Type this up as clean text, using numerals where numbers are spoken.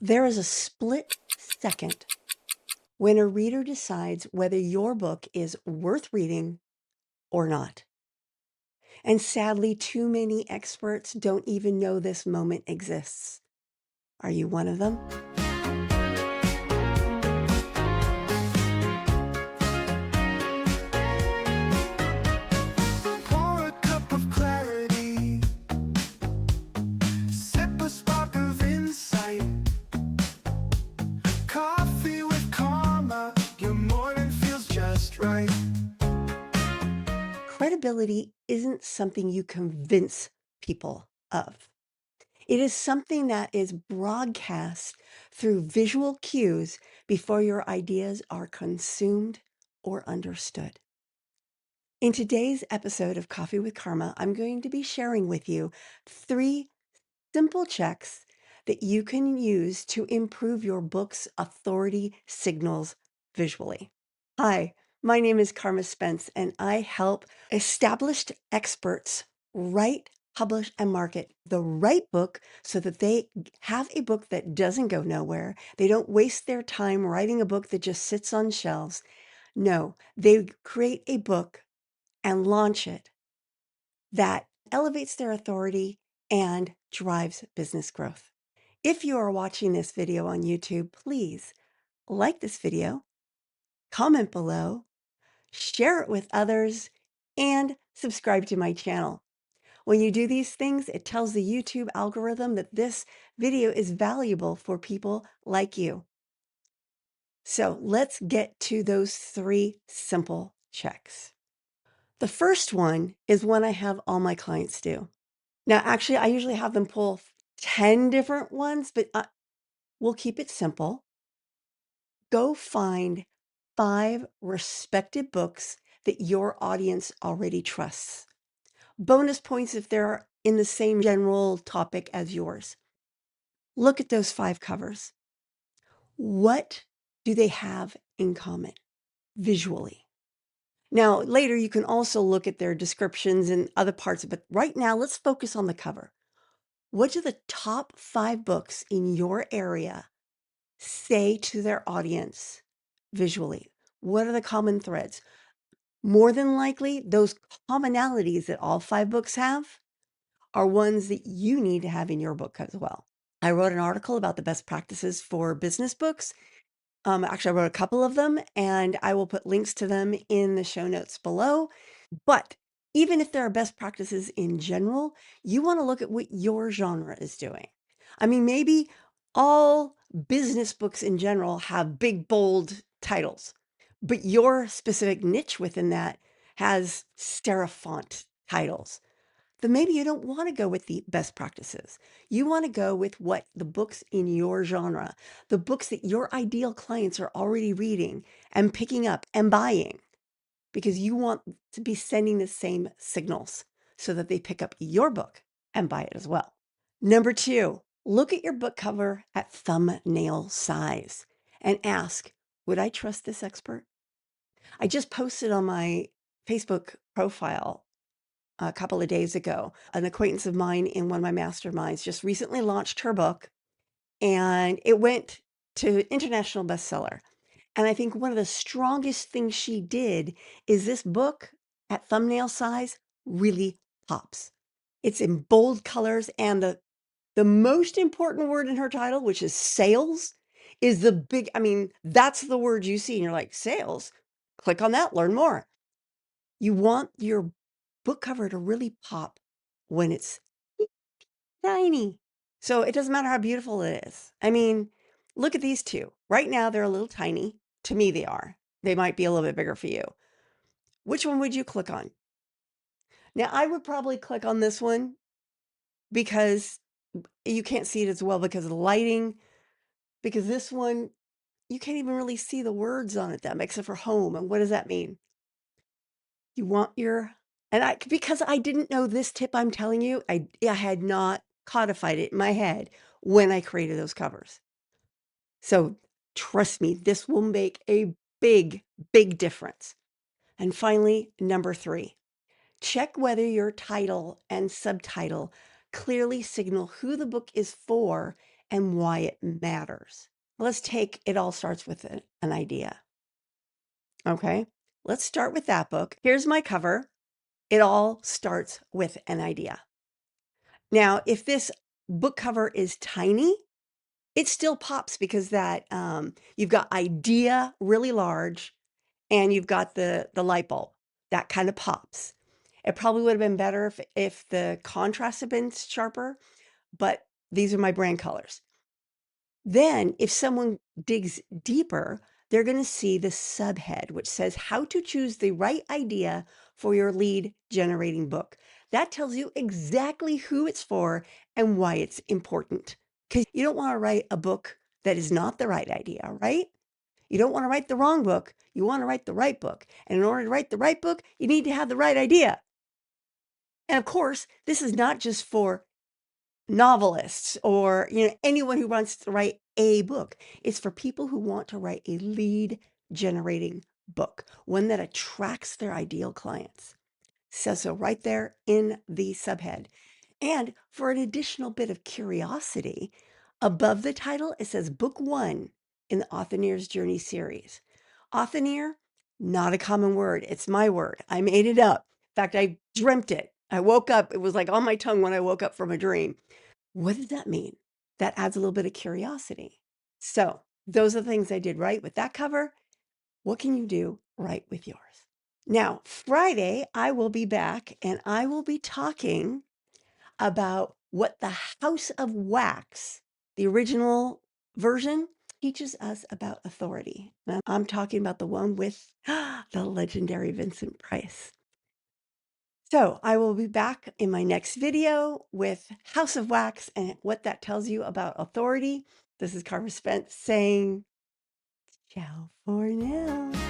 There is a split second when a reader decides whether your book is worth reading or not. And sadly, too many experts don't even know this moment exists. Are you one of them? Pour a cup of clarity, sip a spark of insight. Coffee with Karma, your morning feels just right. Credibility isn't something you convince people of. It is something that is broadcast through visual cues before your ideas are consumed or understood. In today's episode of Coffee with Karma, I'm going to be sharing with you 3 simple checks that you can use to improve your book's authority signals visually. Hi, my name is Carma Spence, and I help established experts write, publish, and market the right book so that they have a book that doesn't go nowhere. They don't waste their time writing a book that just sits on shelves. No, they create a book and launch it that elevates their authority and drives business growth. If you are watching this video on YouTube, please like this video, comment below, share it with others, and subscribe to my channel. When you do these things, it tells the YouTube algorithm that this video is valuable for people like you. So let's get to those 3 simple checks. The first one is one I have all my clients do. Now, actually, I usually have them pull 10 different ones, but we'll keep it simple. Go find 5 respected books that your audience already trusts. Bonus points if they're in the same general topic as yours. Look at those 5 covers. What do they have in common visually? Now, later you can also look at their descriptions and other parts, but right now let's focus on the cover. What do the top 5 books in your area say to their audience visually? What are the common threads? More than likely, those commonalities that all 5 books have are ones that you need to have in your book as well. I wrote an article about the best practices for business books. Actually, I wrote a couple of them, and I will put links to them in the show notes below. But even if there are best practices in general, you want to look at what your genre is doing. I mean, maybe all business books in general have big, bold titles, but your specific niche within that has serif font titles. Then maybe you don't want to go with the best practices. You want to go with what the books in your genre, the books that your ideal clients are already reading and picking up and buying, because you want to be sending the same signals so that they pick up your book and buy it as well. Number 2, look at your book cover at thumbnail size and ask, would I trust this expert? I just posted on my Facebook profile a couple of days ago. An acquaintance of mine in one of my masterminds just recently launched her book, and it went to international bestseller. And I think one of the strongest things she did is this book at thumbnail size really pops. It's in bold colors, and the most important word in her title, which is sales, is the big, I mean, that's the word you see and you're like, sales? Click on that, learn more. You want your book cover to really pop when it's tiny. So it doesn't matter how beautiful it is. I mean, look at these 2. Right now, they're a little tiny. To me, they are. They might be a little bit bigger for you. Which one would you click on? Now, I would probably click on this one because you can't see it as well because of the lighting. Because this one, you can't even really see the words on it, that except for home. And what does that mean? You want your, and because I didn't know this tip I'm telling you, I had not codified it in my head when I created those covers. So trust me, this will make a big, big difference. And finally, number 3, check whether your title and subtitle clearly signal who the book is for and why it matters. Let's take It All Starts with an Idea. Okay, let's start with that book. Here's my cover. It all starts with an idea. Now, if this book cover is tiny, it still pops because that you've got idea really large and you've got the light bulb that kind of pops. It probably would have been better if the contrast had been sharper, but these are my brand colors. Then, if someone digs deeper, they're going to see the subhead, which says how to choose the right idea for your lead generating book. That tells you exactly who it's for and why it's important. Because you don't want to write a book that is not the right idea, right? You don't want to write the wrong book. You want to write the right book. And in order to write the right book, you need to have the right idea. And of course, this is not just for novelists or anyone who wants to write a book. It's for people who want to write a lead generating book, one that attracts their ideal clients. Says so right there in the subhead. And for an additional bit of curiosity, above the title it says book 1 in the Author's Journey series. Author, not a common word. It's my word. I made it up. In fact, I dreamt it. I woke up, it was like on my tongue when I woke up from a dream. What does that mean? That adds a little bit of curiosity. So those are the things I did right with that cover. What can you do right with yours? Now, Friday, I will be back and I will be talking about what the House of Wax, the original version, teaches us about authority. Now, I'm talking about the one with the legendary Vincent Price. So I will be back in my next video with House of Wax and what that tells you about authority. This is Carma Spence saying ciao for now.